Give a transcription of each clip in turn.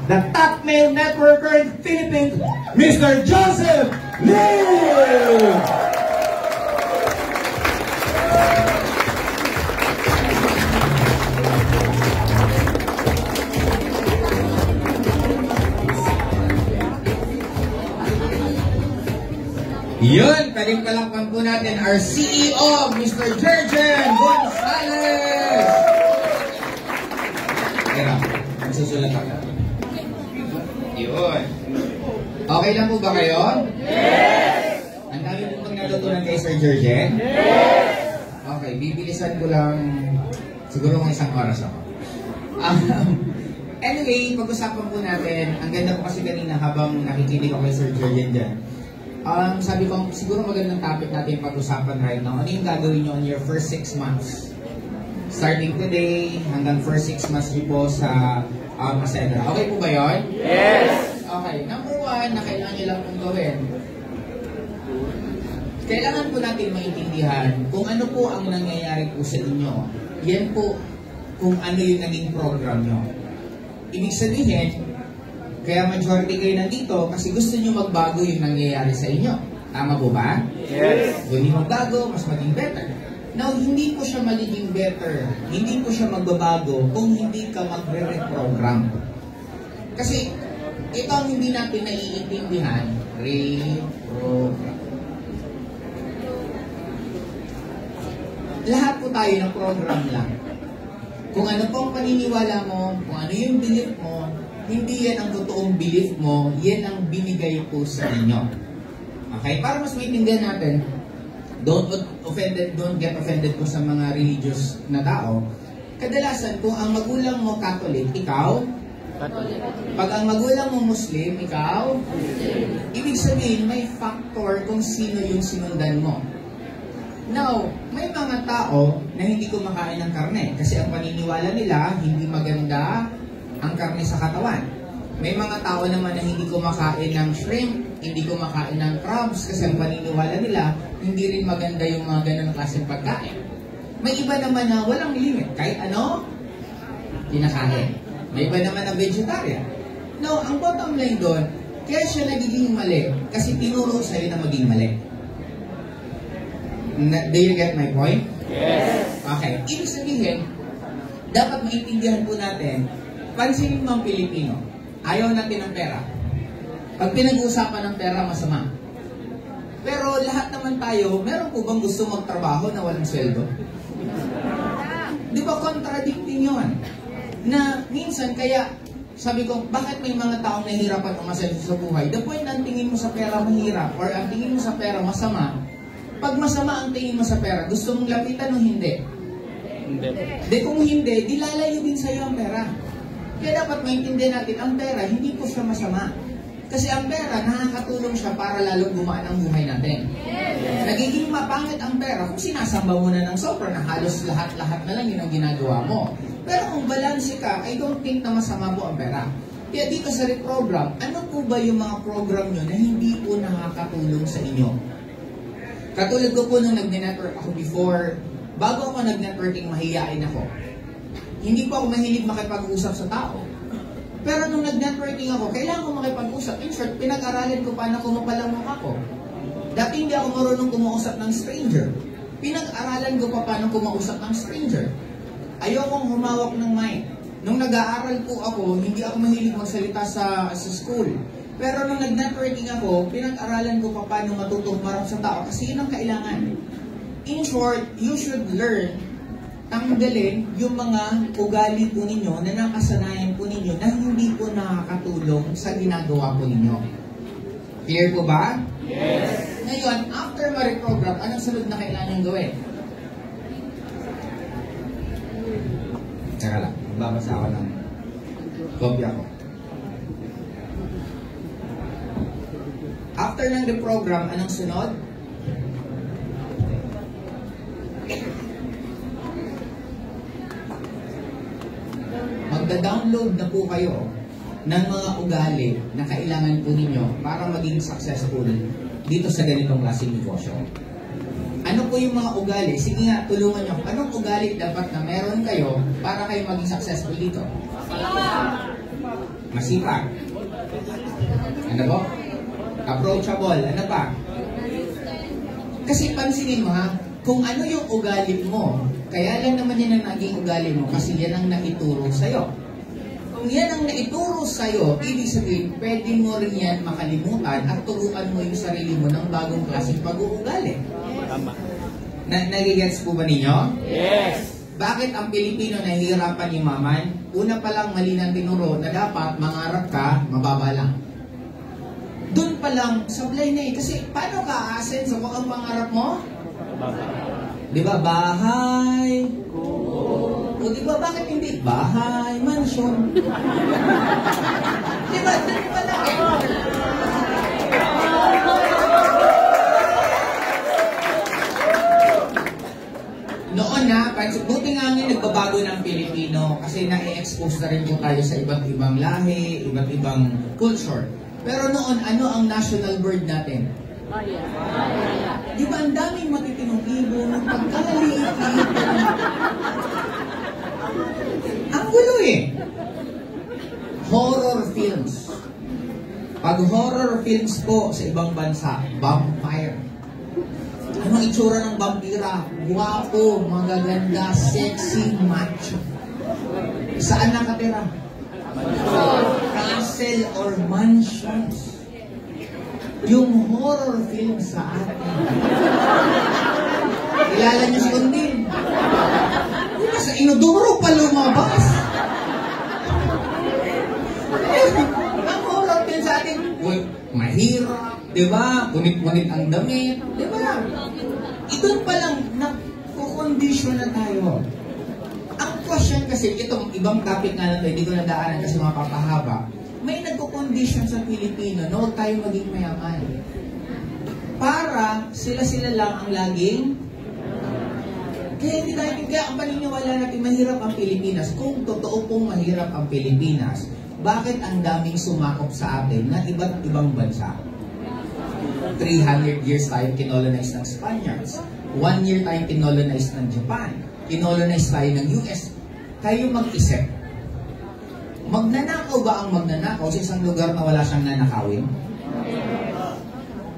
the top male networker in Philippines, Mr. Joseph Lim! Yun, pwedeng palakpan po natin our CEO, Mr. Jerjen Gonzalez! Kaya, magsusulat ako. Yun. Okay lang po ba kayo? Yes! Ang dami po pang natutunan kay Sir Jerjen? Yes! Okay, bibilisan ko lang siguro mga isang oras ako. Anyway, pag-usapan po natin, ang ganda po kasi kanina habang nakikinig ako kay Sir Jerjen dyan. Sabi ko, siguro magandang topic natin pag-usapan right now. Ano yung gagawin nyo on your first 6 months? Starting today, hanggang first 6 months nyo po sa Asedra. Okay po ba yun? Yes! Okay, number 1 na kailangan nyo lang pong gawin. Kailangan po natin maintindihan kung ano po ang nangyayari po sa inyo. Yan po kung ano yung naging program nyo. Ibig sabihin, kaya majority kayo nandito kasi gusto nyo magbago yung nangyayari sa inyo. Tama po ba? Yes. Gusto nyo magbago, mas maging better. Now, hindi po siya magiging better, hindi po siya magbabago kung hindi ka magre-reprogram. Kasi, ito ang hindi natin naiintindihan. Reprogram. Lahat po tayo ng program lang. Kung ano po ang paniniwala mo, kung ano yung belief mo, hindi yan ang totoong belief mo, yan ang binigay po sa inyo. Okay? Para mas maintindihan natin, don't get offended po sa mga religious na tao. Kadalasan, kung ang magulang mo Catholic, ikaw? Catholic. Pag ang magulang mo Muslim, ikaw? Muslim. Ibig sabihin, may factor kung sino yung sinundan mo. Now, may mga tao na hindi kumakain ng karne kasi ang paniniwala nila, hindi maganda ang karne sa katawan. May mga tao naman na hindi kumakain ng shrimp, hindi kumakain ng crabs kasi ang paniniwala nila, hindi rin maganda yung mga ganang klaseng pagkain. May iba naman na walang limit. Kahit ano, kinakain. May iba naman na vegetarian. No, ang bottom line doon, kaya siya nagiging mali kasi tinuro sa'yo na maging mali. Do you get my point? Yes. Okay. Ibig sabihin, dapat maintindihan po natin, pansinin mo ang Pilipino, ayaw natin ng pera. Pag pinag-uusapan ng pera, masama. Pero lahat naman tayo, meron po bang gusto magtrabaho na walang sweldo? Di ba contradicting yun? Na minsan, kaya sabi ko, bakit may mga taong nahihirapan umasenso sa buhay? The point na ang tingin mo sa pera mahirap or ang tingin mo sa pera masama, pag masama ang tingin mo sa pera, gusto mong lapitan o hindi? Hindi. Di kung hindi, di lalayo din sa'yo ang pera. Kaya dapat maintindihan natin, ang pera, hindi po siya masama. Kasi ang pera, nakakatulong siya para lalong gumaan ang buhay natin. Yes. Nagiging mapangit ang pera kung sinasamba mo na ng sobra na halos lahat-lahat na lang yun ang ginagawa mo. Pero kung balanse ka, I don't think na masama po ang pera. Kaya dito sa reprogram, ano po ba yung mga program nyo na hindi po nakakatulong sa inyo? Katulad ko po nung nag-network ako before, bago ako nag-networking, mahihain ako. Hindi po ako mahilig makipag-usap sa tao. Pero nung nag-networking ako, kailangan ko makipag-usap. In short, pinag-aralan ko paano kumapalang mukha ko. Dati hindi ako marunong kumausap ng stranger. Pinag-aralan ko pa paano kumausap ng stranger. Ayokong humawak ng mic. Nung nag-aaral po ako, hindi ako mahilig magsalita sa school. Pero nung nag-networking ako, pinag-aralan ko pa paano matutong marap sa tao kasi yun ang kailangan. In short, you should learn tanggalin yung mga ugali po ninyo na nakasanayan po ninyo na hindi po nakakatulong sa ginagawa po ninyo. Clear po ba? Yes. Ngayon, after ma-reprogram, anong sunod na kailangan gawin? Teka lang, babasa ako ng kopya ko. After ng reprogram, anong sunod? Magda-download na po kayo ng mga ugali na kailangan po ninyo para maging successful dito sa ganitong klaseng negosyo. Ano po yung mga ugali? Sige nga, tulungan nyo. Anong ugali dapat na meron kayo para kayo maging successful dito? Masipag. Ano po? Approachable. Ano pa? Kasi pansinin mo ha, kung ano yung ugali mo, kaya lang naman yan ang naging ugali mo kasi yan ang naituro sa'yo. Kung yan ang naituro sa'yo, ibig sabihin, pwede mo rin yan makalimutan at turuan mo yung sarili mo ng bagong klaseng pag-uugali. Nagigets po ba ninyo? Yes! Bakit ang Pilipino nahihirapan yumaman? Una pa lang mali ng tinuro na dapat mangarap ka, mababa lang. Doon pa lang, sablay na eh. Kasi paano ka aasenso kung ang pangarap mo? Di ba? Bahay. O di ba? Bakit hindi? Bahay, mansion. Di ba? Doon pa lang eh. Noon na, buti nga ngayon nagbabago ng Pilipino kasi na-expose na rin po tayo sa iba't ibang lahi, iba't ibang culture. Pero noon, ano ang national bird natin? Di ba ang daming matitinong ibon, pagkaliit. Ang gulo eh. Horror films. Pag horror films po sa ibang bansa, vampire. Ano ang itsura ng vampira? Guwapo, magaganda, sexy, macho. Saan nakatira? Castle or mansions. Yung horror film sa atin. Kilala niyo si Undin? Diba sa Inodoro pa lumabas? Ang horror film sa atin, mahirap, diba? Punit-punit ang damit, diba? Ito pa lang, nakukondisyon na tayo. Ang question kasi, itong ibang topic nga na ito, hindi ko nadaanan kasi mapapahaba. May nagko-condition sa Pilipino na huwag tayo maging mayaman. Para sila-sila lang ang laging kaya ang paniniwala natin mahirap ang Pilipinas. Kung totoo pong mahirap ang Pilipinas, bakit ang daming sumakop sa atin na iba't ibang bansa? 300 years tayo kinolonize ng Spaniards. 1 year tayo kinolonize ng Japan. Kinolonize tayo ng US. Kayo mag-isip. Magnanakaw ba ang magnanakaw sa isang lugar na wala siyang nanakawin?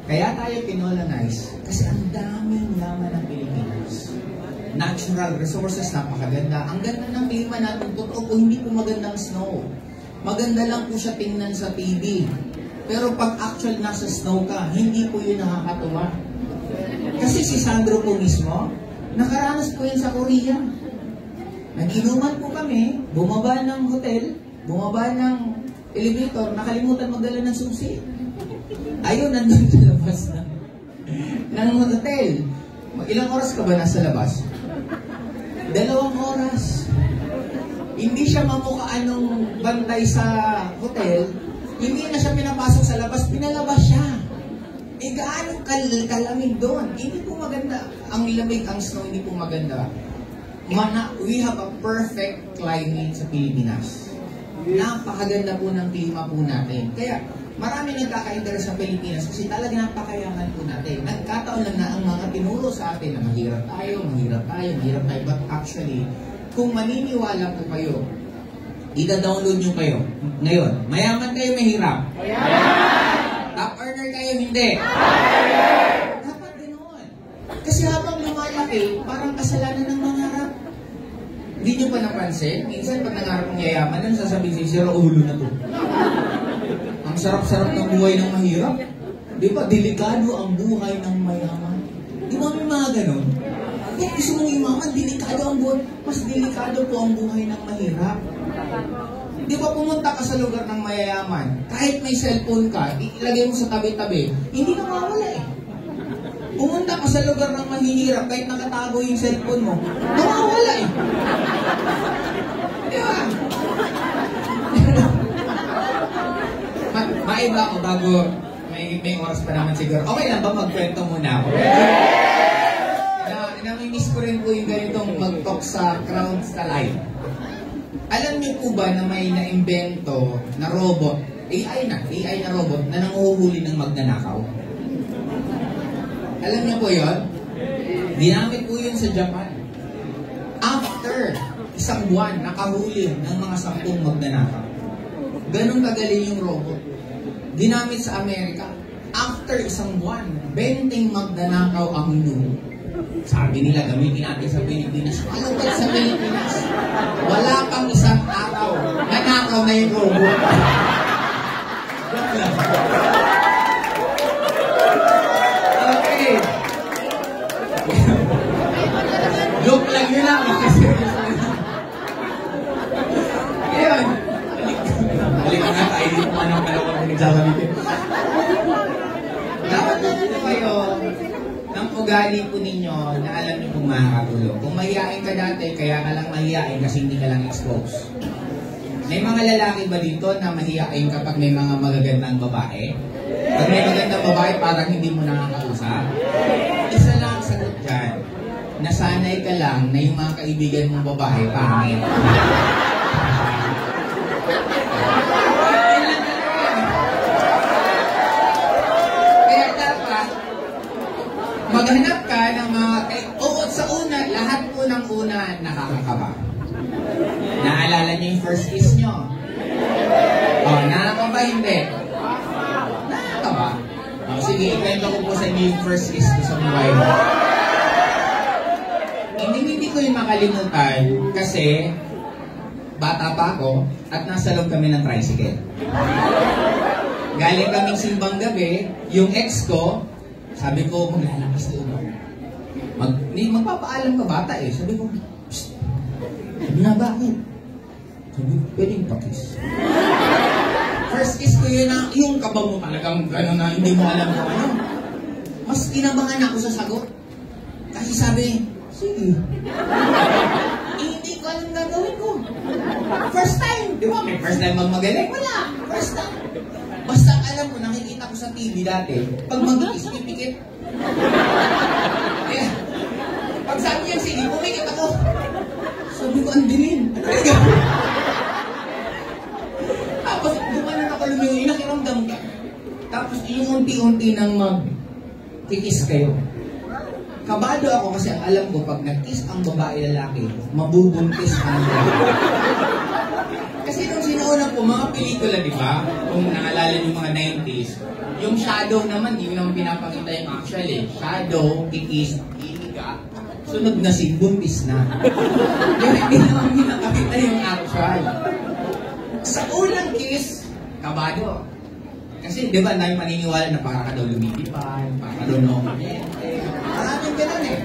Kaya tayo kinolonize kasi ang daming yaman ng Pilipinas. Natural resources, napakaganda. Ang ganda ng klima natin, totoo po, hindi po magandang snow. Maganda lang po siya tingnan sa TV. Pero pag actual nasa snow ka, hindi po yun nakakatuwa. Kasi si Sandro po mismo, nakaranas po yan sa Korea. Nag-inuman po kami, bumaba ng hotel, bumaba ng elevator, nakalimutan magdala ng susi. Ayun, nandun sa labas ng hotel. Ilang oras ka ba nasa labas? 2 oras. Hindi siya mamukhaan nung bantay sa hotel, hindi na siya pinapasok sa labas, pinalabas siya. Eh gaano kalamig doon? Hindi po maganda. Ang lamig, ang snow, hindi po maganda. We have a perfect climate sa Pilipinas. Napakaganda po ng klima po natin. Kaya marami nagkaka-interest sa Pilipinas kasi talaga napakayaman po natin. Nagkataon lang na ang mga tinuro sa atin na mahirap tayo. But actually, kung maniniwala po kayo, ida-download nyo kayo. Ngayon, mayaman kayo, mahirap? Top earner kayo, hindi? Dapat ganoon. Kasi habang lumalaki, parang kasalanan ng mangarap. Hindi nyo pa napansin? Minsan pag nangarap ng yayaman, ano sasabihin siya, ulo na to. Ang sarap-sarap ng buhay ng mahirap. Di ba? Delikado ang buhay ng mayaman. Di ba may mga ganon? Kung gusto mong yumaman, delikado ang buhay. Mas delikado po ang buhay ng mahirap. Di ba pumunta ka sa lugar ng mayayaman, kahit may cellphone ka, ilagay mo sa tabi-tabi, hindi na mawala eh. Pumunta ka sa lugar ng mahihirap, kahit nakatago yung cellphone mo, mawawala eh. Di ba? Maiba ako bago may oras pa naman siguro. Okay lang ba magkwento muna ako? Namimiss ko rin po yung ganitong mag-talk sa crowd sa live. Alam niyo po ba na may na-invento na robot, AI na robot na nanguhuli ng magnanakaw? Alam niyo po yun? Ginamit po yun sa Japan. After 1 buwan, nakahuli ng mga 10 magnanakaw. Ganun kagaling yung robot. Ginamit sa Amerika. After isang buwan, 20 magnanakaw ang mundo. Sabi nila, gamitin natin sa Pilipinas. Malungkot sa Pilipinas. Wala pang isang araw. Nanakaw na yung robot. Okay. Joke lang yun lang. Ngayon, halika nga tayo dito kung anong kalawang pinagsasabitin. Dapat na kayo ng ugali po ninyo na alam niyo kung makakatulong. Kung mahihain ka dati, kaya ka lang mahihain kasi hindi ka lang exposed. May mga lalaki ba dito na mahihain kapag may mga magagandang babae? Pag may magandang babae, parang hindi mo nakakausap? Isa lang ang sagot dyan. Nasanay ka lang na yung mga kaibigan mong babae, pangit. Kaya dapat, maghanap ka ng mga bukod sa una, lahat po ng una nakakakaba. Naalala niyo yung first kiss niyo? Oh, nakakaba hindi? Nakakaba. Oh, sige, ikwento ko po sa inyo yung first kiss ko sa buhay mo. Hindi ko yung makalimutan kasi bata pa ako at nasa loob kami ng tricycle. Galing kaming simbang gabi, yung ex ko, sabi ko, maglalakas doon ako. Magpapaalam ka bata eh. Sabi ko, psst, sabi na bakit? Sabi ko, pwedeng pakis. First kiss ko yun na, yung kaba mo talagang gano'n na hindi mo alam kung ano. Mas kinabangan ako sa sagot. Kasi sabi, sige. Hindi ko alam gagawin ko. First time. Di ba? May first time magmagaling? Wala. First time. Basta alam ko, nakikita ko sa TV dati, pag mag-kiss, pipikit. Yeah. Pag sabi niya, sige, pumikit ako. Sabi ko, ang dilim. Tapos, dumanan ako lumingon, inakiramdam ka. Tapos, yung unti-unti nang mag-kiss kayo. Kabado ako kasi ang alam ko, pag nag-kiss ang babae lalaki, mabubuntis ang lalaki. Kasi nung sinuuna po, mga pelikula, di ba? Kung naalala yung mga 90s, yung shadow naman, yun naman pinapakita yung actual eh. Shadow, kikis, iiga, sunod na si buntis na. Kaya hindi naman pinapakita yung actual. Sa unang kiss, kabado. Kasi di ba, dahil maniniwala na para ka daw lumilipad, para ka daw nominente, maraming ganun eh.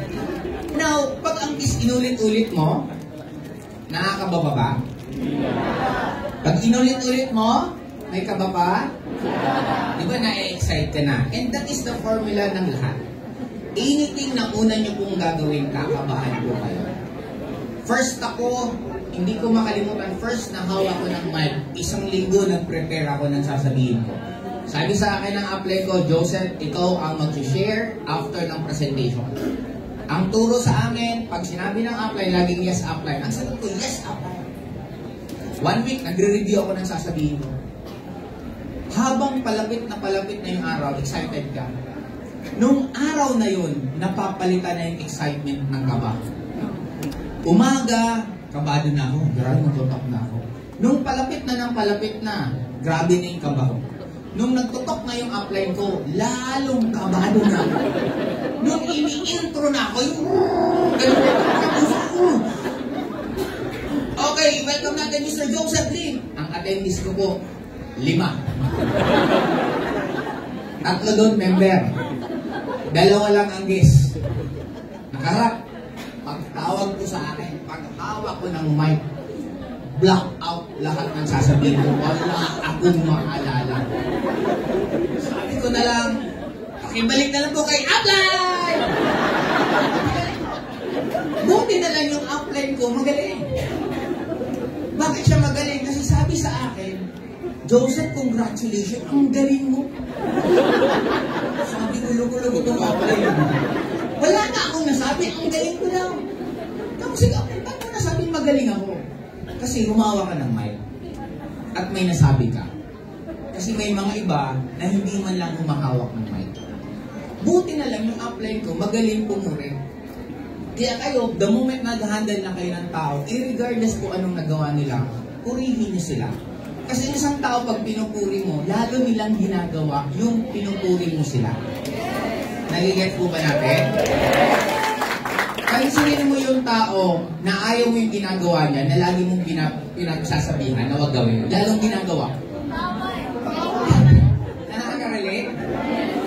Now, pag ang kiss inulit-ulit mo, nakakababa ba? Pag inulit-ulit mo, may kaba pa? Di ba na-excite ka na? And that is the formula ng lahat. Anything na una nyo pong gagawin, kakabahan po kayo. First ako, hindi ko makalimutan, first na hawak ko ng mic, 1 linggo nag-prepare ako ng sasabihin ko. Sabi sa akin ng apply ko, Joseph, ikaw ang mag-share after ng presentation. Ang turo sa amin, pag sinabi ng apply, laging yes apply. Ang sagot ko, yes apply. 1 week, nagre-review ako ng sasabihin ko. Habang palapit na yung araw, excited ka. Nung araw na yun, napapalitan na yung excitement ng kaba. Umaga, kabado na ako. Grabe, natutok na ako. Nung palapit na, grabe na yung kaba ko. Nung nagtutok na yung upline ko, lalong kabado na ako. Nung ini-intro na ako, yung okay, welcome natin Mr. Joseph Lim. Ang attendees ko po, 5. 3 doon, member. 2 lang ang guest. Nakaharap. Pagtawag ko sa akin, paghawak ko ng mic, block out lahat ng sasabihin ko. Wala akong maalala. Sabi ko na lang, pakibalik na lang po kay Apply! Buti na lang yung upline ko, magaling. Bakit siya magaling? Kasi sabi sa akin, Joseph, congratulations, ang galing mo. Sabi ko, lugo-lugo itong upline. Wala na akong nasabi, ang galing ko lang. Tapos ba't mo nasabi magaling ako? Kasi humawa ka ng mic. At may nasabi ka. Kasi may mga iba na hindi man lang humahawak ng mic. Buti na lang yung upline ko, magaling pumuri. Kaya kayo, the moment nag-handle na kayo ng tao, irregardless kung anong nagawa nila, purihin niyo sila. Kasi isang tao, pag pinupuri mo, lalo nilang ginagawa yung pinupuri mo sila. Nagigets po ba natin? Pansinin mo yung tao na ayaw mo yung ginagawa niya, na lagi mong pinagsasabihan na huwag gawin. Lalong ginagawa. Nakaka-relate?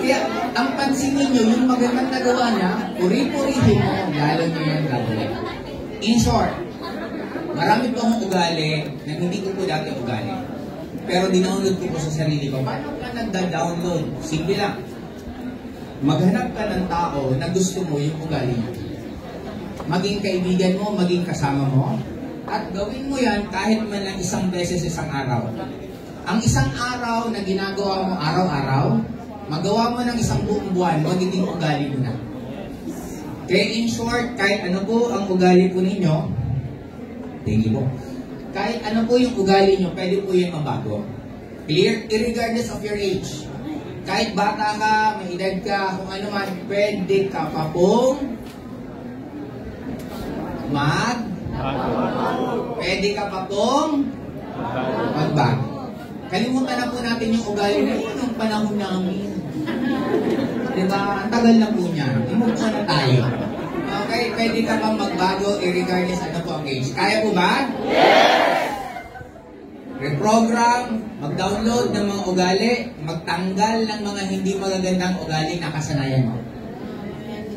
Kaya, ang pansinin nyo, yung magandang nagawa niya, puri-purihin mo, lalo nyo yung gagawin. In short, marami po akong ugali na hindi ko po dati ugali. Pero dinownload ko po sa sarili ko. Paano ka nagda-download? Simple lang. Maghanap ka ng tao na gusto mo yung ugali niya. Maging kaibigan mo, maging kasama mo. At gawin mo yan kahit man lang isang beses isang araw. Ang isang araw na ginagawa mo araw-araw, magawa mo ng isang buong buwan, magiging ugali mo na. Kaya in short, kahit ano po ang ugali po ninyo, tingin mo. Kahit ano po yung ugali nyo, pwede po yun mabago. Clear? Irregardless of your age. Kahit bata ka, may edad ka, kung ano man, pwede ka pa pong pwede ka pa pong magbago. Kalimutan na po natin yung ugali na yun yung panahon namin. Diba? Ang tagal na po niya. Imove na tayo. Okay, pwede ka bang magbago irregardless ano po ang age? Kaya po ba? Yes! Reprogram, mag-download ng mga ugali, magtanggal ng mga hindi magagandang ugali na kasanayan mo.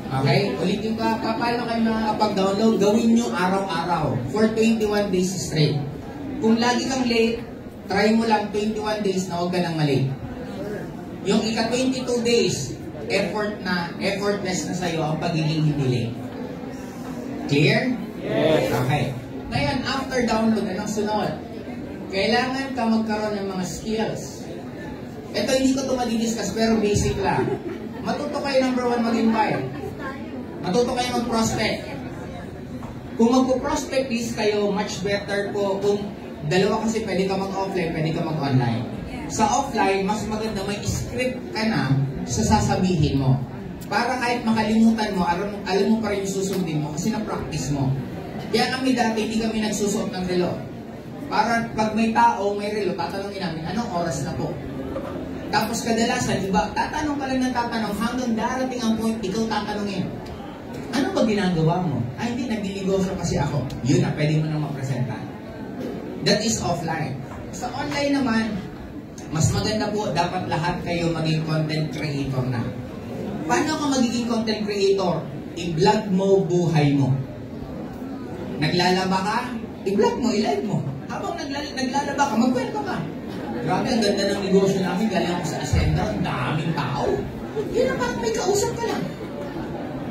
Okay? Ulitin ko, paano kayo makakapag-download? Gawin nyo araw-araw for 21 days straight. Kung lagi kang late, try mo lang 21 days na huwag ka nang malate. Yung ika-22 days, effortless na sa'yo ang pagiging hindi late. Clear? Yes. Okay. Ngayon, after download, anong sunod? Kailangan ka magkaroon ng mga skills. Ito, hindi ko ito madidiscuss, pero basic lang. Matuto kayo number 1 mag-invite. Matuto kayo mag-prospect. Kung mag-prospect list kayo, much better po kung dalawa kasi pwede ka mag-offline, pwede ka mag-online. Sa offline, mas maganda may script ka na sa sasabihin mo. Para kahit makalimutan mo, alam mo pa rin yung susundin mo kasi na-practice mo. Kaya kami dati, hindi kami nagsusuot ng relo. Para pag may tao, may relo, tatanungin namin, anong oras na po? Tapos kadalasan, iba, tatanong ka lang ng tatanong hanggang darating ang point, ikaw tatanungin. Ano ba ginagawa mo? Ay, hindi, nagdinegosyo kasi ako. Yun na, pwede mo nang mapresenta. That is offline. Sa online naman, mas maganda po, dapat lahat kayo maging content creator na. Paano ka magiging content creator? I-vlog mo buhay mo. Naglalaba ka? I-vlog mo, i-live mo. Habang naglalaba ka, magkwento ka. Grabe, ang ganda ng negosyo namin. Galing ako sa Ascenda, ang daming tao. Yun na parang may kausap ka lang.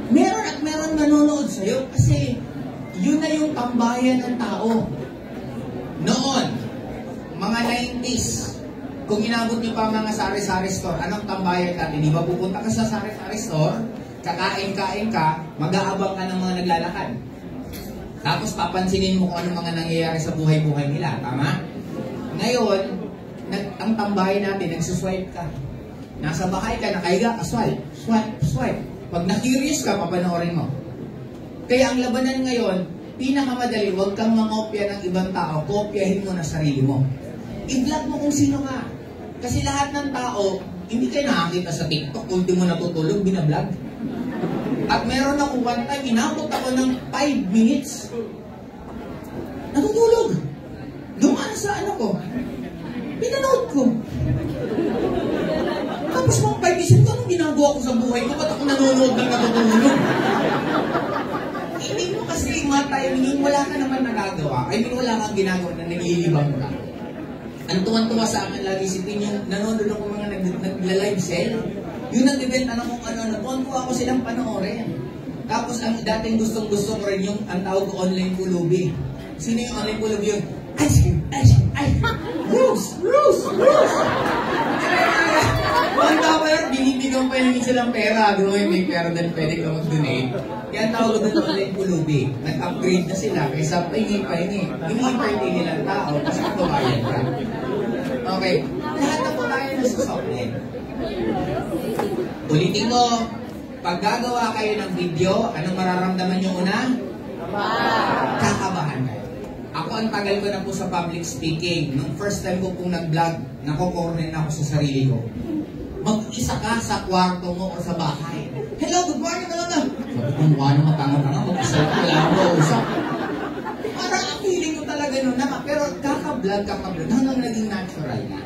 Meron at meron nanonood sa'yo kasi yun na yung tambayan ng tao. Noon, mga 90s, kung inabot niyo pa mga sari-sari store, anong tambayan natin? Di ba pupunta ka sa sari-sari store, kakain-kain ka, mag-aabang ka ng mga naglalakad. Tapos papansinin mo kung anong mga nangyayari sa buhay-buhay nila. Tama? Ngayon, ang tambayan natin, nagsuswipe ka. Nasa bahay ka, nakahiga ka, swipe, swipe, swipe. Pag na-curious ka, papanoorin mo. Kaya ang labanan ngayon, pinakamadali, huwag kang mangopya ng ibang tao, kopyahin mo na sarili mo. I-vlog mo kung sino ka. Kasi lahat ng tao, hindi kayo nakakita sa TikTok, kung di mo natutulog, binablog. At meron ako one time, inabot ako ng 5 minutes. Natutulog. Dumaan sa ano ko. Pinanood ko. Tapos mga 5 minutes, anong ginagawa ko sa buhay ko? Ba't ako nanonood ng natutulog? Hindi mo kasi timing, wala ka naman nagagawa. I mean, wala kang ginagawa na naglilibang ka. Ang tuwan-tuwa sa akin lagi si Tin, yung nanonood ako mga nagla-live sell. Yung nag-event, kung ano, natuwan-tuwa ako silang panoorin. Tapos ang dating gustong-gusto ko rin yung, ang tawag ko online pulubi. Sino yung online pulubi yun? Ice cream, ice cream, ice cream. Rose, Rose, Rose. Ang tawag yun, binibigyan pa yung silang pera. Doon may pera dahil pwede ka mag-donate. Kaya ang tawag ko doon online pulubi. Nag-upgrade na sila kaysa pahingi. Ini-entertain nila ang tao kasi kumayan ka. Okay, lahat na po tayo nasusoplin. Ulitin ko, pag gagawa kayo ng video, anong mararamdaman nyo una? Kakabahan kayo. Ako ang tagal ko na po sa public speaking. Nung first time ko pong nag-vlog, nakokorner na ako sa sarili ko. Mag-isa ka sa kwarto mo o sa bahay. Hello, good morning talaga. Sabi ko, mukha naman tanga-tanga, mag-isa ko, wala mo usap. Parang ang feeling ko talaga nun na, pero kaka-vlog, hanggang naging natural na.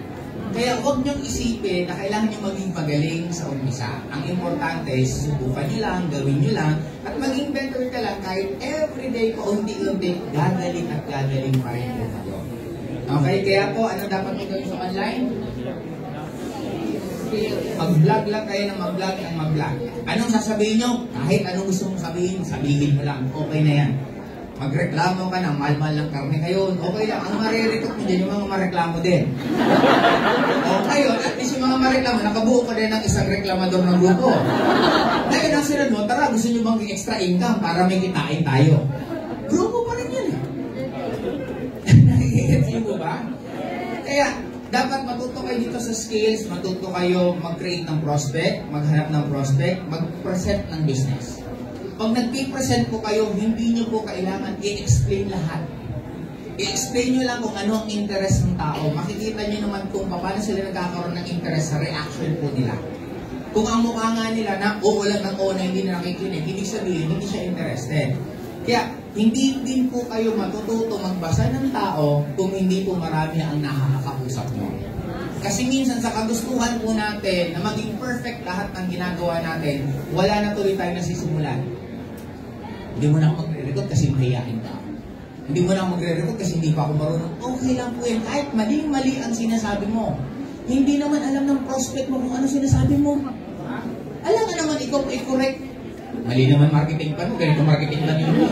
Kaya huwag niyong isipin na kailangan niyo maging magaling sa umpisa. Ang importante, susubukan niyo lang, gawin niyo lang, at maging better ka lang kahit everyday pa unti-unti, gagaling at gagaling pa rin po kayo. Okay, kaya po, ano dapat nyo gawin sa online? Mag-vlog lang kayo ng mag-vlog ang mag-vlog. Anong sasabihin nyo? Kahit anong gusto mong sabihin, sabihin mo lang, okay na yan. Magreklamo ka ng mahal-mahal ng karne ngayon, okay lang. Ang mariretot mo dyan, yung mga mareklamo din. O ngayon, at least yung mga mareklamo, nakabuo ka din ng isang reklamador ng grupo. Ngayon, ang sinad mo, tara, gusto nyo bang extra income para may kitain tayo? Grupo pa rin yan eh. Nakikita mo ba? Kaya, dapat matuto kayo dito sa skills, matuto kayo mag-create ng prospect, maghanap ng prospect, mag-present ng business. Pag nag-present po kayo, hindi nyo po kailangan i-explain lahat. I-explain nyo lang kung ano ang interest ng tao. Makikita nyo naman kung paano sila nagkakaroon ng interest sa reaction po nila. Kung ang mukha nga nila na oo lang ng oo na hindi na nakikinig, ibig sabihin, hindi siya interested. Kaya, hindi din po kayo matututo magbasa ng tao kung hindi po marami ang nakakausap mo. Kasi minsan sa kagustuhan po natin na maging perfect lahat ng ginagawa natin, wala na tuloy tayo nasisimulan. Hindi mo na ako magre-record kasi mahihain ka. Hindi mo na ako magre-record kasi hindi pa ako marunong. Okay lang po yan. Kahit mali-mali ang sinasabi mo. Hindi naman alam ng prospect mo kung ano sinasabi mo. Alam nga naman ikaw i-correct. Mali naman marketing pa mo. Ganito marketing lang yun mo.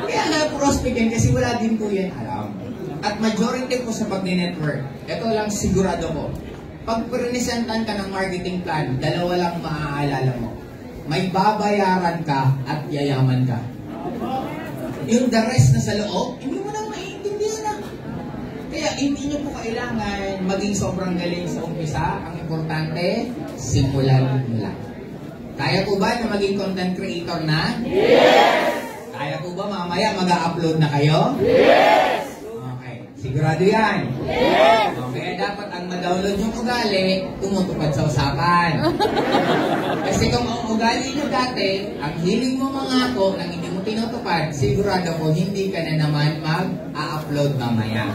Kaya nga prospect yan kasi wala din po yan alam. At majority po sa pag-network, ito lang sigurado ko. Pag presentan ka ng marketing plan, dalawa lang maaalala mo. May babayaran ka at yayaman ka. Yung the rest na sa loob, hindi mo na maiintindihan na. Kaya hindi nyo po kailangan maging sobrang galing sa umpisa. Ang importante, simulan mo lang. Kaya po ba na maging content creator na? Yes! Kaya po ba mamaya mag-upload na kayo? Yes! Okay. Sigurado yan? Yes! Okay, dapat ang ma-download yung ugali, tumutupad sa usapan. Kasi kung ang ugali nyo dati, ang hiling mo mga ako, nang hindi mo tinutupad, sigurado ko hindi ka na naman mag-upload mamaya.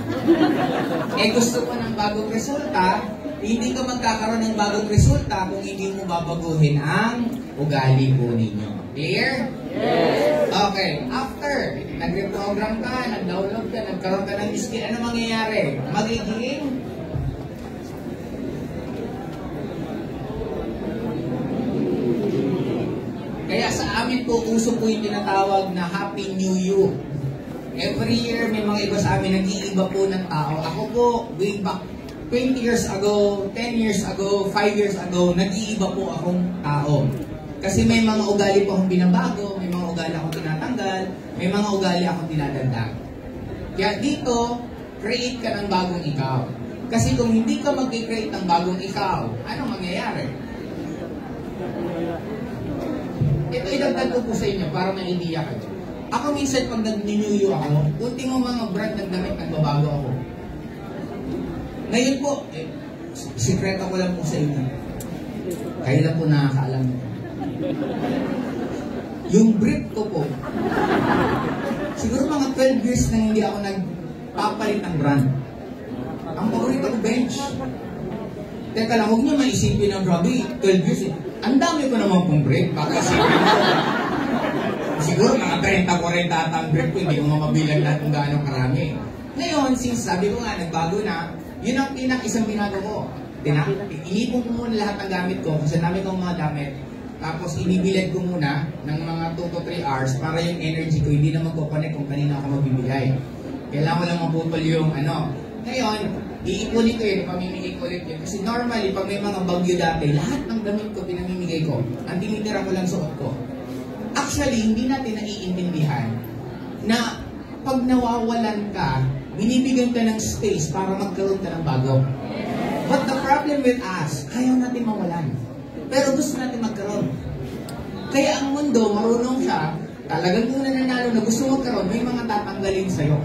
Eh gusto mo ng bagong resulta, hindi ka magkakaroon ng bagong resulta kung hindi mo babaguhin ang ugali po ninyo. Clear? Yes! Okay. After, nag-reprogram ka, nag-download ka, nagkaroon ka ng skill, ano mangyayari? Magiging kaya sa amin po, uso po yung tinatawag na Happy New You. Every year, may mga iba sa amin, nag-iiba po ng tao. Ako po, way back 20 years ago, 10 years ago, 5 years ago, nag-iiba po akong tao. Kasi may mga ugali po akong binabago, may mga ugali akong tinatanggal, may mga ugali akong dinadagdag. Kaya dito, create ka ng bagong ikaw. Kasi kung hindi ka mag-create ng bagong ikaw, anong mangyayari? Ito idagdag ko po sa inyo para may idea kayo. Ako minsan pag nag-renew ako, unti mo mga brand ng damit, nagbabago ako. Ngayon po, sikreto ko lang po sa inyo. Kayo lang po nakakaalam nito. Yung brief ko po, siguro mga 12 years na hindi ako nagpapalit ng brand. Ang paborito ko, bench. Teka lang, huwag niyo maisipin ng grabe, 12 years eh. Ang dami ko naman pong brief, baka isipin ko. Siguro mga 30-40 atang brief ko, hindi ko mabilang lahat kung gaano karami. Ngayon, since sabi ko nga, nagbago na, yun ang isang binago ko. Inipon ko muna lahat ng gamit ko, kasi dami kong mga damit. Tapos inibilad ko muna ng mga 2 to 3 hours para yung energy ko hindi na magkoconnect kung kanina ako magbibigay. Kailangan ko lang mapupul yung ano. Ngayon, iikulit ko yun, pamimigay-kulit yun. Kasi normally, pag may mga bagyo dati, lahat ng damit ko pinamimigay ko. Ang tinitira ko lang suot ko. Actually, hindi natin naiintindihan na pag nawawalan ka, binibigyan ka ng space para magkaroon ka ng bago. But the problem with us, ayaw natin mawalan. Pero gusto natin magkaroon. Kaya ang mundo, marunong siya talagang una nanalo na gusto magkaroon, may mga tatanggalin sa'yo.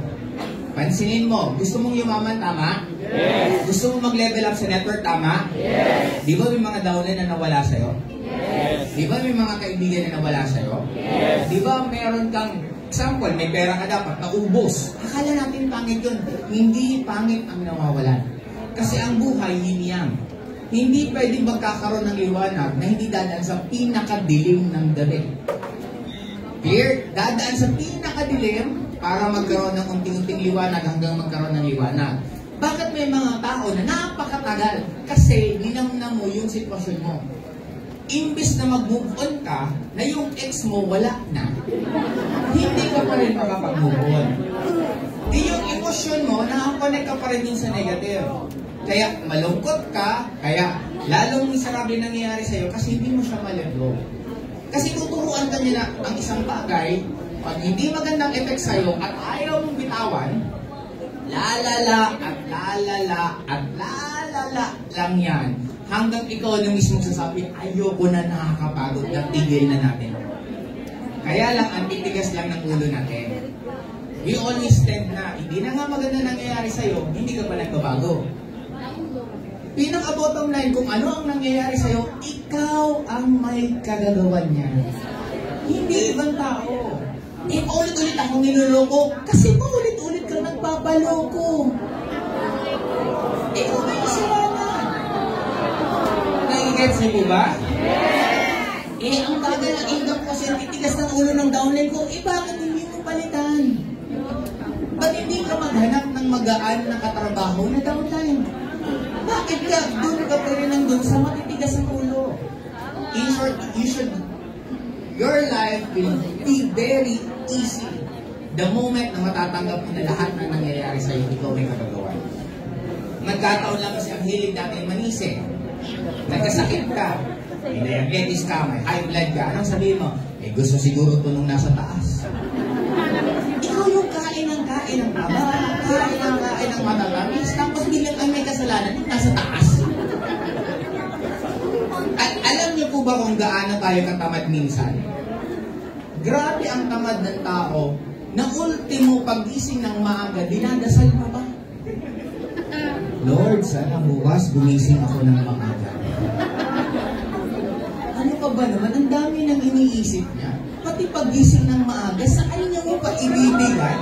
Pansinin mo, gusto mong yumaman, tama? Yes. Gusto mong mag-level up sa network, tama? Yes. Di ba may mga downline na nawala sa'yo? Yes. Di ba may mga kaibigan na nawala sa'yo? Yes. Di ba meron kang, example, may pera ka dapat, naubos. Akala natin pangit yun. Hindi pangit ang nawawalan. Kasi ang buhay, yin yang. Hindi pwedeng magkakaroon ng liwanag na hindi dadaan sa pinakadilim ng gabi. Clear? Dadaan sa pinakadilim para magkaroon ng unting-unting liwanag hanggang magkaroon ng liwanag. Bakit may mga tao na napakatagal? Kasi linamnam mo yung sitwasyon mo. Imbis na mag-move on ka, na yung ex mo wala na, hindi ka pa rin makapag-move on. Di yung emosyon mo, nakakonect ka pa rin dun sa negative. Kaya malungkot ka, kaya lalong miserable nangyayari sa'yo kasi hindi mo siya malendo. Kasi tuturuan ka niya na ang isang bagay, pag hindi magandang effect sa'yo at ayaw mong bitawan, lalala at lalala at lalala lang yan. Hanggang ikaw na mismo sasabi, ayoko na, nakakapagod na, tigil na natin. Kaya lang, ang titigas lang ng ulo natin. We always tend na, hindi na nga maganda nangyayari sa'yo, hindi ka pa nagbabago. Pinaka-bottom line, kung ano ang nangyayari sa'yo, ikaw ang may kagagawan niya. Hindi ibang tao. Paulit-ulit ako niloloko, kasi paulit-ulit ka nagpapaloko. Ikaw may kasalanan. Nagigets niyo ba? Ang bagal ng income ko, sir, titigas ng ulo ng downline ko, bakit hindi mo palitan? Ba't hindi ka maghanap ng magaan na katrabaho na downline? Bakit ka doon ka pa rin nandun sa matitigas ng ulo? In short, your life will be very easy the moment na matatanggap mo na lahat ng nangyayari sa iyo, ikaw may kagagawan. Nagkataon lang kasi ang hilig natin manisi. Nagkasakit ka, may diabetes ka, may high blood ka, anong sabihin mo? Gusto siguro ito nung nasa taas. Ikaw yung kain ng taba, kain ng matatamis, tapos bilang ang may kasalanan yung nasa taas. At alam niyo po ba kung gaano tayo katamad minsan? Grabe ang tamad ng tao na ultimo pagising ng maaga, dinadasal mo ba? Lord, sana bukas gumising ako ng maaga. Ano pa ba naman? Ang dami nang iniisip niya. Pati pagising ng maaga, saan niya mo pa ibibigay?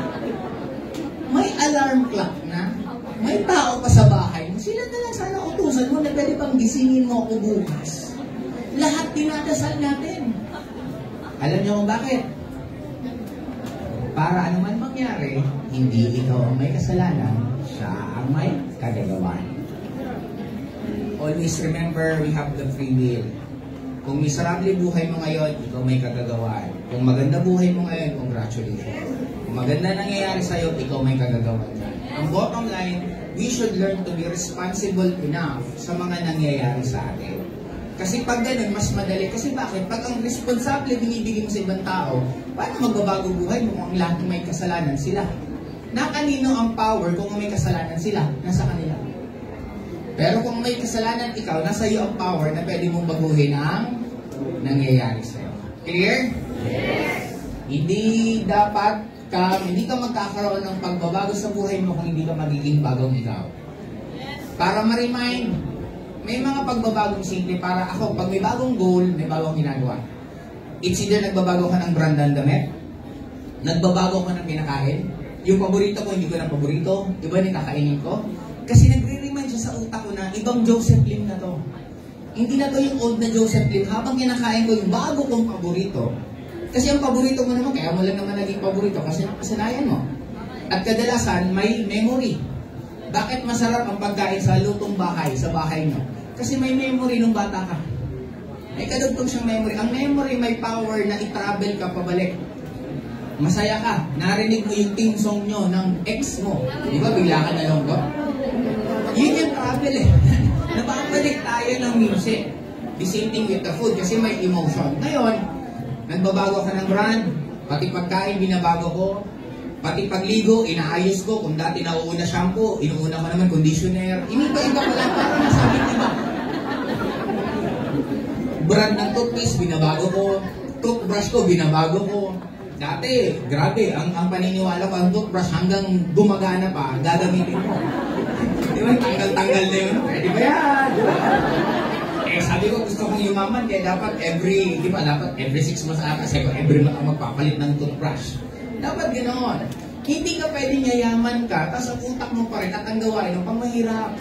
May alarm clock na. May tao pa sa bahay mo. Sila na lang sana utusan mo na pwede pang gisingin mo ako bukas. Lahat dinadasal natin. Alam niyo kung bakit? Para anuman mangyari, hindi ikaw ang may kasalanan, siya ang may kagagawan. Always remember, we have the free will. Kung miserable buhay mo ngayon, ikaw may kagagawan. Kung maganda buhay mo ngayon, congratulations. Kung maganda nangyayari sa'yo, ikaw may kagagawan. Ang bottom line, we should learn to be responsible enough sa mga nangyayari sa atin. Kasi pag ganun, mas madali. Kasi bakit? Pag ang responsable binibigay mo sa ibang tao, paano magbabago buhay mo kung ang lahat ng may kasalanan sila? Na kanino ang power kung may kasalanan sila? Nasa kanila. Pero kung may kasalanan ikaw, nasa iyo ang power na pwede mong baguhin ang nangyayari sa'yo. Clear? Yes! Hindi ka magkakaroon ng pagbabago sa buhay mo kung hindi ka magiging bagong ikaw. Para ma-remind, may mga pagbabagong simple para ako, pag may bagong goal, may bagong ginagawa. It's either nagbabago ka ng brand ng damit, nagbabago ka ng kinakain, yung paborito ko, hindi ko na paborito, iba na kakainin ko. Kasi nagre-remind siya sa utak ko na ibang Joseph Lim na to. Hindi na to yung old na Joseph Lim. Habang kinakain ko yung bago kong paborito, kasi ang paborito mo naman, kaya mo lang naman naging paborito kasi nakasanayan mo. At kadalasan, may memory. Bakit masarap ang pagkain sa lutong bahay, sa bahay nyo? Kasi may memory nung bata ka. May kadugtong siyang memory. Ang memory may power na i-travel ka pabalik. Masaya ka. Narinig mo yung team song nyo ng ex mo. Di ba bigla ka nalungkot? Yun yung travel eh. Napapalik tayo ng music. The same thing with the food kasi may emotion. Ngayon, nagbabago ka ng brand. Pati pagkain, binabago ko. Pati pagligo, inaayos ko. Kung dati nauuna shampoo, inuuna ko naman conditioner. Iniba-iba ko lang para masabing iba. Brand ng toothpaste, binabago ko. Toothbrush ko, binabago ko. Dati, grabe, ang paniniwala ko, ang toothbrush hanggang gumagana pa, gagamitin mo. Di ba, tanggal-tanggal na yun. Pwede ba yan? Eh, sabi ko, gusto kong yumaman, kaya dapat every 6 months ata, kasi every month ang magpapalit ng toothbrush. Dapat ganoon. Hindi ka pwedeng yayaman ka, tapos ang utak mo pa rin at ang gawain mo pang mahirap.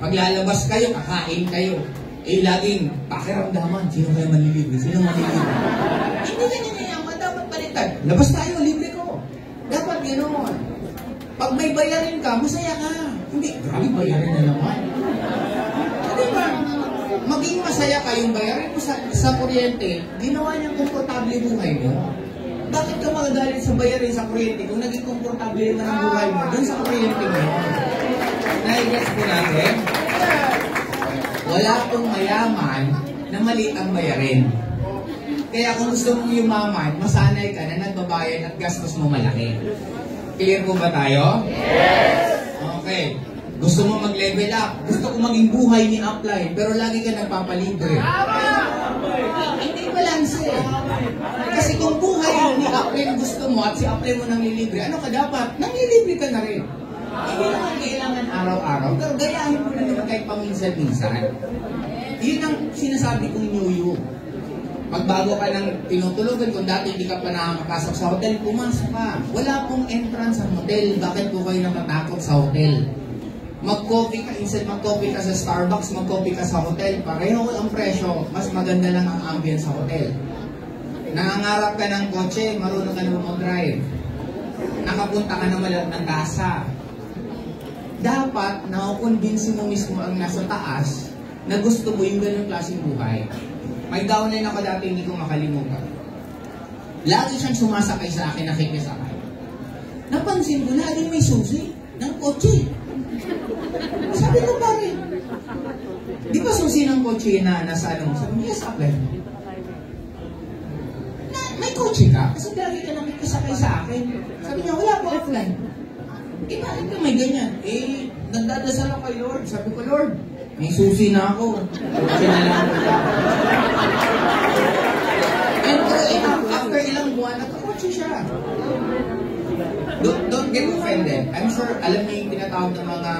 Paglalabas kayo, kakain kayo. Eh, laging pakiramdaman, sino kaya manlilibre? Sino manlilibre? Hindi ka niya yayaman, dapat palitan. Labas tayo, libre ko. Dapat ganoon. Pag may bayarin ka, masaya ka. Hindi, grabe bayarin na naman. Diba? Maging masaya ka yung bayarin mo sa kuryente, ginawa niyang komportable buhay mo. Bakit ka magagalit sa bayarin sa kuryente kung naging komportable naman ang buhay mo dun sa kuryente mo? Nai-gets po natin? Wala akong mayaman na maliit ang bayarin. Kaya kung gusto mong yumaman, masanay ka na nagbabayad at gastos mo malaki. Clear po ba tayo? Yes! Okay. Gusto mo mag-level up. Gusto ko maging buhay ni upline, pero lagi ka nagpapalibre. Hindi balance eh. Kasi kung buhay ni upline gusto mo at si upline mo nang lilibre, ano ka dapat? Nang lilibre ka na rin. Hindi naman kailangan araw-araw, pero gayahin mo na naman kahit paminsan-minsan. Yun ang sinasabi kong new you. Pagbago ka ng tinutulugan, kung dati hindi ka pa nakakapasok sa hotel, pumasok ka. Wala pong entrance ang hotel. Bakit po kayo natatakot sa hotel? Mag-coffee ka, instead mag-coffee ka sa Starbucks, mag-coffee ka sa hotel. Pareho ang presyo, mas maganda lang ang ambience sa hotel. Nangangarap ka ng kotse, marunong ka na mag-drive. Nakapunta ka na malat ng kasa. Dapat, nakukonvince mo mismo ang nasa taas na gusto mo yung ganung klaseng buhay. May downline ako dati, hindi ko makalimutan. Lagi siyang sumasakay sa akin, nakikisakay. Napansin ko, laging may susi ng kotse. Sabi ko, pare, di ba susi ng kotse na nasa ano? Sabi ko, yes, apply. May kotse ka? Kasi lagi ka nakikisakay sa akin. Sabi niya, wala po offline. Eh, bakit ka may ganyan? Eh, nagdadasal ako kay Lord. Sabi ko, Lord, may susi na ako. Kotse na lang ako. And after ilang buwan, nakakotse siya. Don't get offended. I'm sure, alam niyo yung tinatawag ng mga,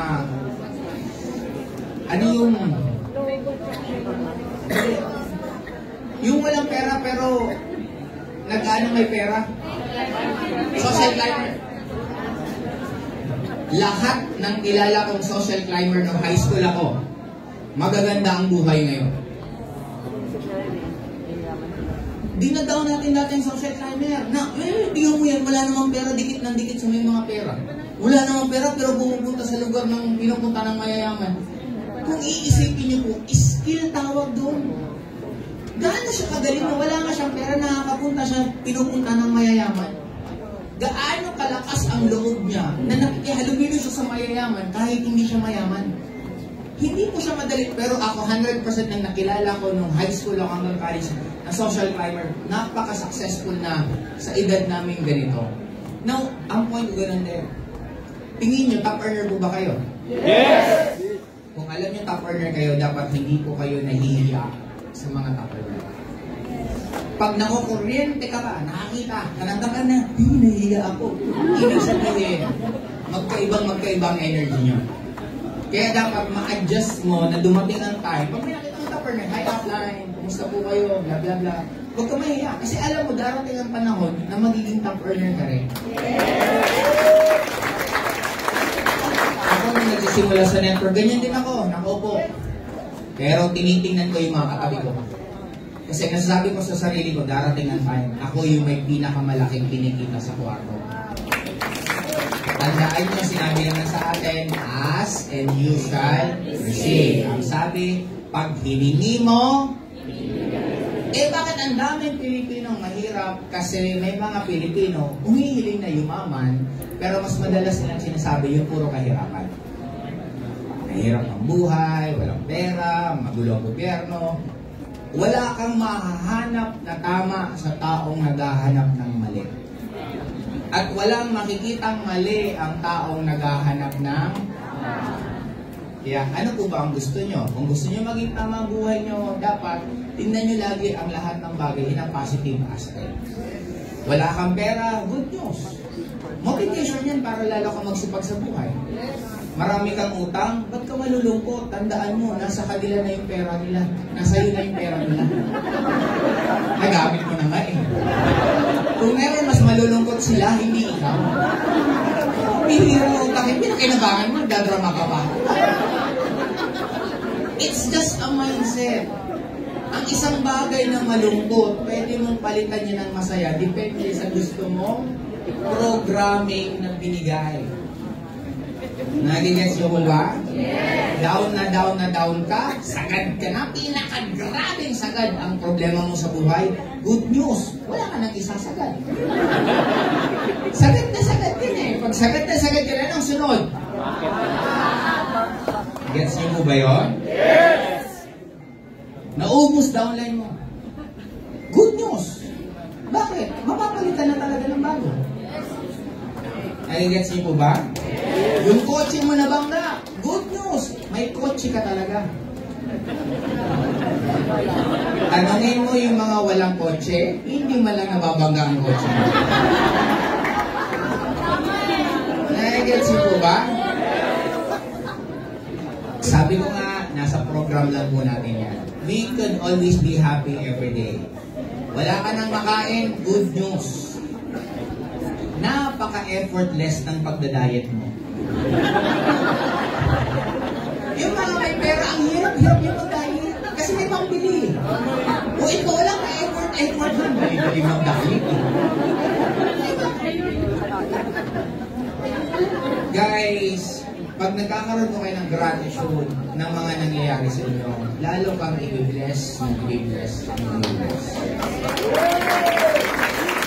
ano yung walang pera pero nag-ano may pera? Social climber. Lahat ng kilala kong social climber ng high school ako, magaganda ang buhay ngayon. Dinadaw natin dati ang social climber. Tingnan mo yan, wala namang pera, dikit ng dikit sa may mga pera. Wala namang pera, pero pumupunta sa lugar ng pinupunta ng mayayaman. Kung iisipin niyo po, skill tawag doon. Gaano siya kagaling na wala nga siyang pera, nakakapunta siya, pinupunta ng mayayaman. Gaano kalakas ang loob niya na nakikihalumilo siya sa mayayaman kahit hindi siya mayaman. Hindi po siya madali, pero ako 100% nang nakilala ko nung high school ako hanggang college na social climber, napaka-successful na sa edad namin ganito. Now, ang point ko ganun din. Tingin nyo, top earner po ba kayo? Yes! Kung alam nyo top earner kayo, dapat hindi po kayo nahihiya sa mga top earner. Pag nakukuryente ka pa, nakakita, kanandakan na, hindi nahihiya ako. Ibig sabihin, magkaibang energy nyo. Kaya dapat ma-adjust mo na dumating ang time. Pag may nakita mo top earner, hi offline, kumusta po kayo, bla bla bla. Huwag ka mahiya. Kasi alam mo, darating ang panahon na magiging top earner ka rin. Ako nung nagsisimula sa network, ganyan din ako, nakaupo. Pero tinitingnan ko yung mga katabi ko. Kasi nasasabi ko sa sarili ko, darating ang time, ako yung may pinakamalaking kinikita sa kwarto. Tandaan nyo, sinabi naman sa atin, ask and you shall receive. Ang sabi, pag hiningi mo, bakit ang daming Pilipinong mahirap? Kasi may mga Pilipino, humihiling na yumaman, pero mas madalas nilang sinasabi yung puro kahirapan. Mahirap ang buhay, walang pera, magulo ang gobyerno. Wala kang mahahanap na tama sa taong naghahanap ng mali. At walang makikitang mali ang taong naghahanap ng kaya ano po ba ang gusto nyo? Kung gusto nyo maging tama ang buhay nyo, dapat tingnan nyo lagi ang lahat ng bagay in a positive aspect. Wala kang pera, good news. Motivation yan para lalo ka magsipag sa buhay. Marami kang utang, ba't ka malulungkot? Tandaan mo, nasa kanila na yung pera nila. Nasa iyo na yung pera nila. Nagamit mo na nga eh. Kung meron mas malulungkot sila, hindi ikaw. Pinira mo utang, pinakinabangan mo, dadrama ka pa. It's just a mindset. Ang isang bagay na malungkot, pwede mong palitan niya ng masaya. Depende sa gusto mong programming na binigay. Nagigets mo ba? Yes. Down na down ka, sagad ka na, pinakagrabing sagad ang problema mo sa buhay. Good news, wala ka nang isasagad. Sagad na sagad din eh. Pag sagad na sagad ka na, anong sunod? Gets niyo mo ba yun? Yes! Naubos downline mo. Good news. Bakit? Mapapalitan na talaga ng bago. Nagigets niyo po ba? Yung kotse mo nabangga. Good news. May kotse ka talaga. Tanungin mo yung mga walang kotse, hindi man lang nababangga ang kotse mo. Nagigets niyo po ba? Sabi ko nga, nasa program lang po natin yan. We could always be happy every day. Wala ka nang makain, good news. Napaka-effortless ng pagdadiet mo. Yung mga may pera, ang hirap-hirap yung mag-diet. Kasi may pambili. O ito, wala ka effort lang. May mag-diet. Guys, pag nagkakaroon mo kayo ng gratitude ng mga nangyayari sa inyo, lalo kang i-bless, i-bless, i-bless.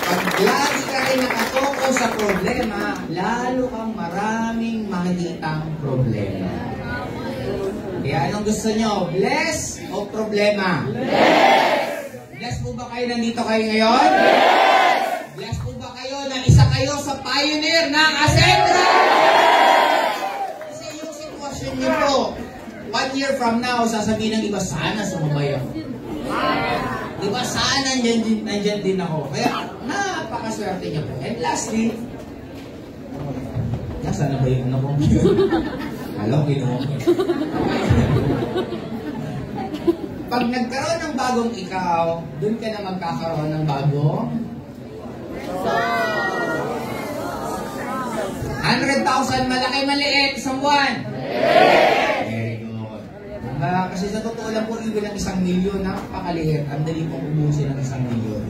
Pag lagi ka rin nakatoko sa problema, lalo kang maraming makikitang problema. Kaya anong gusto nyo? Bless o problema? Bless! Bless po ba kayo nandito kayo ngayon? Yes! Bless po ba kayo na isa kayo sa pioneer ng Ascendra? Kasi yung sitwasyon nyo po, 1 year from now, sasabihin ng iba, sana sumabay ako. Diba, sana nandyan din ako. Kaya, napakaswerte niya po. And lastly, sana ba yung ako? Alam ko, ginawa ko. Pag nagkaroon ng bagong ikaw, dun ka na magkakaroon ng bagong 100,000, malaki, maliit, isang buwan. Very good. Kasi sa totoo lang po, ibig ng 1 milyon, napakaliit. Ang dali pong ubusin ng 1 milyon.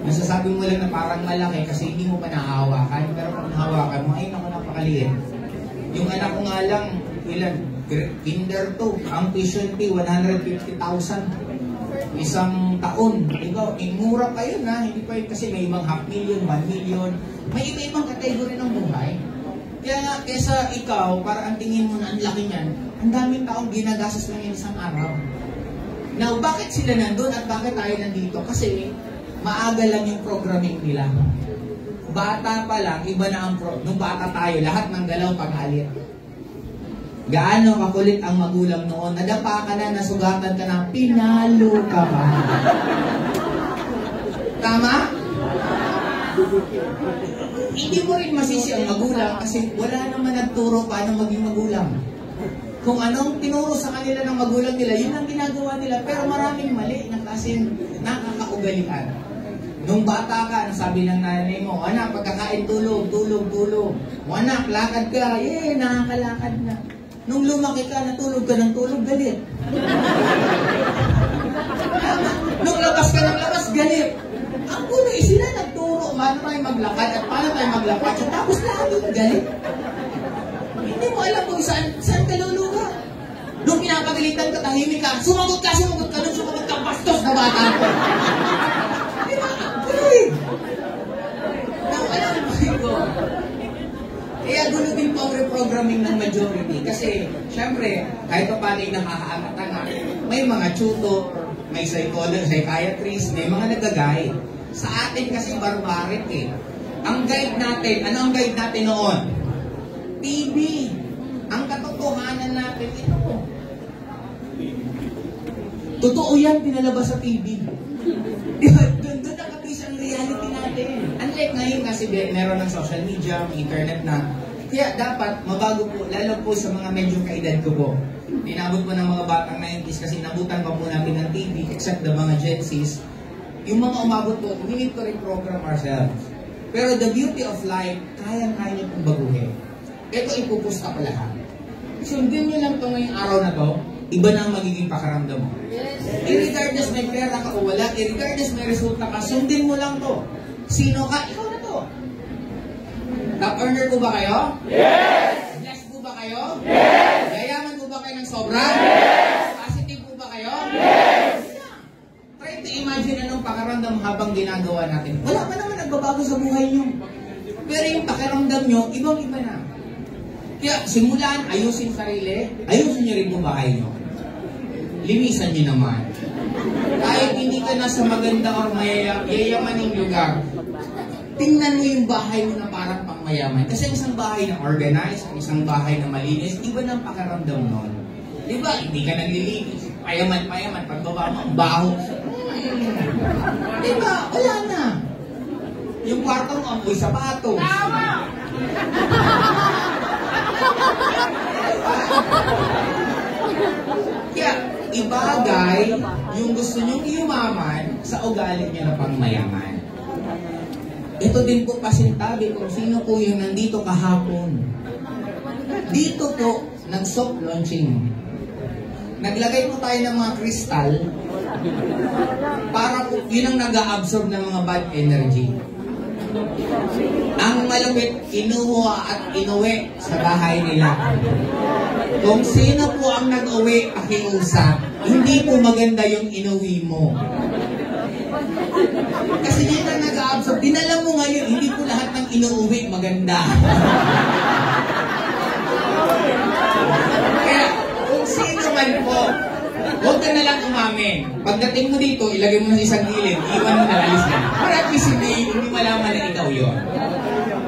Nasasabi mo lang na parang malaki kasi hindi mo pa nahahawakan. Pero pag nahawakan mo, ay naku, napakaliit. Yung anak ko nga lang, ilan? Kinder 2. Ang tuition fee, 150,000. Isang taon. Ikaw, mura pa yun ha. Hindi pa yun kasi may ibang 500,000, 1 million. May iba-ibang kategory ng buhay. Kaya nga, kesa ikaw, para ang tingin mo na ang laki niyan, ang daming taong ginagastos lang yan isang araw. Now, bakit sila nandun at bakit tayo nandito? Kasi maaga lang yung programming nila. Bata pa lang, iba na ang nung bata tayo, lahat ng galaw paghalit. Gaano kakulit ang magulang noon, nadapa ka na, nasugatan ka na, pinalo ka pa. Tama? Hindi mo rin masisi ang magulang kasi wala naman nagturo paano maging magulang. Kung anong tinuro sa kanila ng magulang nila, yun ang ginagawa nila. Pero maraming mali na kasi nakakaugalian. Nung bata ka, sabi ng nanay mo, anak, pagkakain tulog, tulog, tulog. O anak, lakad ka, nakakalakad na. Nung lumaki ka, natulog ka ng tulog, galit. Nung labas ka ng labas, galit. Ang puno, sila nagturo, paano tayo maglakad at paano tayo maglakad. Tapos laging galit. Hindi mo alam kung saan ka luluha. Nung pinapagalitan ka, tahimik ka, sumagot ka. Nung sumagot ka, bastos na bata ko. Di ba? Tuloy. Alam mo ito. Kaya gulo din po ang reprogramming ng majority. Kasi, syempre, kahit pa paano yung nakakaangat nga, may mga tutor, may psychiatrist, may mga nag-guide. Sa atin kasi barbarit eh. Ang guide natin, ano ang guide natin noon? TV. Ang katotohanan natin, ito po. Totoo yan, pinalabas sa TV. Diba? Doon nakapis ang reality natin. Ang ngayon kasi meron ng social media, may internet na. Kaya dapat mabago po, lalo po sa mga medyo kaedad ko po. Inabot po ng mga batang 90s kasi inabutan pa po natin ng TV, except the mga Gen Zs. Yung mga umabot po, we need to reprogram ourselves. Pero the beauty of life, kayang-kaya niyo pong baguhin. Ito ipupusta ko lahat. Sundin niyo lang ito ngayong araw na to, iba na ang magiging pakaramdam mo. Irregardless may pera ka o wala, irregardless may resulta ka, sundin mo lang to. Sino ka? Ikaw na to. Top earner po ba kayo? Yes! Blessed po ba kayo? Yes! Yayaman po ba kayo ng sobra? Yes! Positive po ba kayo? Yes! Try to imagine anong pakaramdam habang ginagawa natin. Wala pa naman nagbabago sa buhay nyo. Pero yung pakiramdam nyo, ibang-iba na. Kaya simulan, ayusin sarili, ayusin nyo rin yung bahay nyo. Linisan nyo naman. Kahit hindi ka na sa maganda or yayamaning lugar, tingnan mo yung bahay mo na parang pangmayaman. Kasi ang isang bahay na organized, ang isang bahay na malinis, iba ng pakiramdam nun. Diba? Hindi ka naglilinis. Payaman, pagbaba mo, ang baho. Diba? Wala na. Yung kwarto mo, amoy sapatos. Tama! Kaya, ibagay yung gusto nyong yumaman sa ugali niya na pangmayaman. Ito din po pasintabi kung sino po yung nandito kahapon. Dito po, nag-soft launching. Naglagay po tayo ng mga kristal para po, yun ang nag-absorb ng mga bad energy. Ang malupit, inuha at inuwi sa bahay nila. Kung sino po ang nag-uwi, pakiusap, hindi po maganda yung inuwi mo. Kasi yun ang nag-absorb. Dinala mo ngayon, hindi po lahat ng inuuwi maganda. Kaya, kung sino man po, huwag ka na lang umamin. Pagdating mo dito, ilagay mo sa isang gilid, iwan mo na, alis na. Para at least hindi malaman na ikaw yun.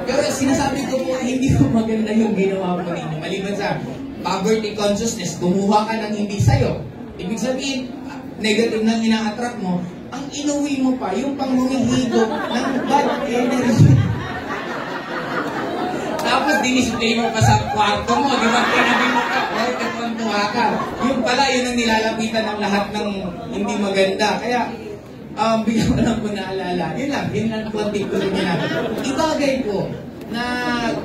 Pero sinasabi ko po, hindi po maganda yung ginawa mo ninyo. Maliban sa poverty consciousness, kumuha ka ng hindi sa'yo. Ibig sabihin, negative na ina-attract mo, ang inuwi mo pa, yung pangmumihigop ng bad energy. Tapos dinisplay mo pa sa kwarto mo, di ba? Tinabi mo ka, right, tuwa ka. Yung pala, yun ang nilalapitan ng lahat ng hindi maganda. Kaya, bigyan ko lang po naalala. Yun lang po ang tip ko rin natin. Ibagay po na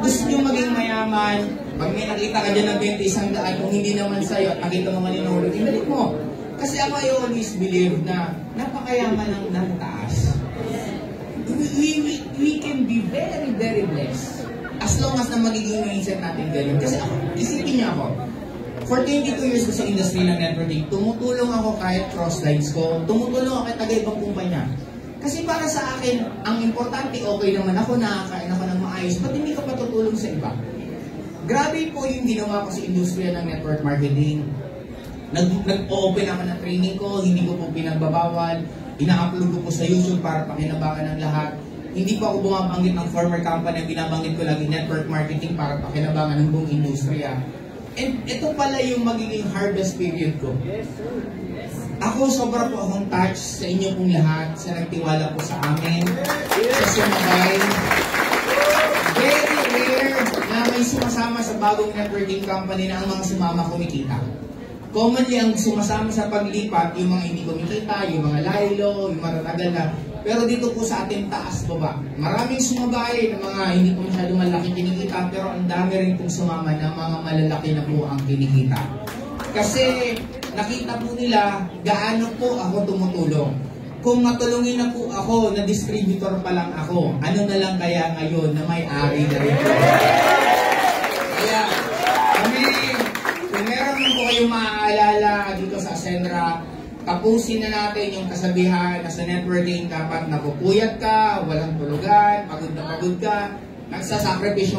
gusto nyo maging mayaman, pag may nakita ka dyan ng 21,000, kung hindi naman sa'yo at nakita mo malinulog, hindi mo. Kasi ako I always believe na napakayaman ng taas. We can be very, very blessed. As long as na magiging mindset natin ganun. Kasi ako, isipin niyo ako, for 22 years ko sa industry ng networking, tumutulong ako kahit cross-lines ko, tumutulong ako kahit taga-ibang kumpanya. Kasi para sa akin, ang importante, okay naman ako, nakakain ako ng maayos, ba't hindi ka patutulong sa iba? Grabe po yung ginawa ko sa industriya ng network marketing. Nag-open ako ng training ko, hindi ko po pinagbabawal, ina-upload ko po sa YouTube para pakinabangan ng lahat. Hindi po ako bumabanggit ng former company, binabanggit ko lagi network marketing para pakinabangan ng buong industriya. And ito pala yung magiging harvest period ko. Ako, sobra po akong touch sa inyo pong lahat, sa nagtiwala po sa amin, sa sumabay. Very rare na may sumasama sa bagong networking company na ang mga sumama kumikita. Commonly, ang sumasama sa paglipat, yung mga hindi kumikita, yung mga laylo, yung matatagal na. Pero dito po sa atin, taas baba. Maraming sumabay ng mga hindi po masyadong malaki kinikita, pero ang dami rin pong sumama ng mga malalaki na po ang kinikita. Kasi nakita po nila gaano po ako tumutulong. Kung matulungin na po ako, na distributor pa lang ako, ano na lang kaya ngayon na may-ari na rin po. Kaya, kung meron man po kayong maaalala dito sa Ascenra, tapusin na natin yung kasabihan na sa networking dapat napupuyat ka, walang tulugan, pagod na pagod ka, nagsasakripisyo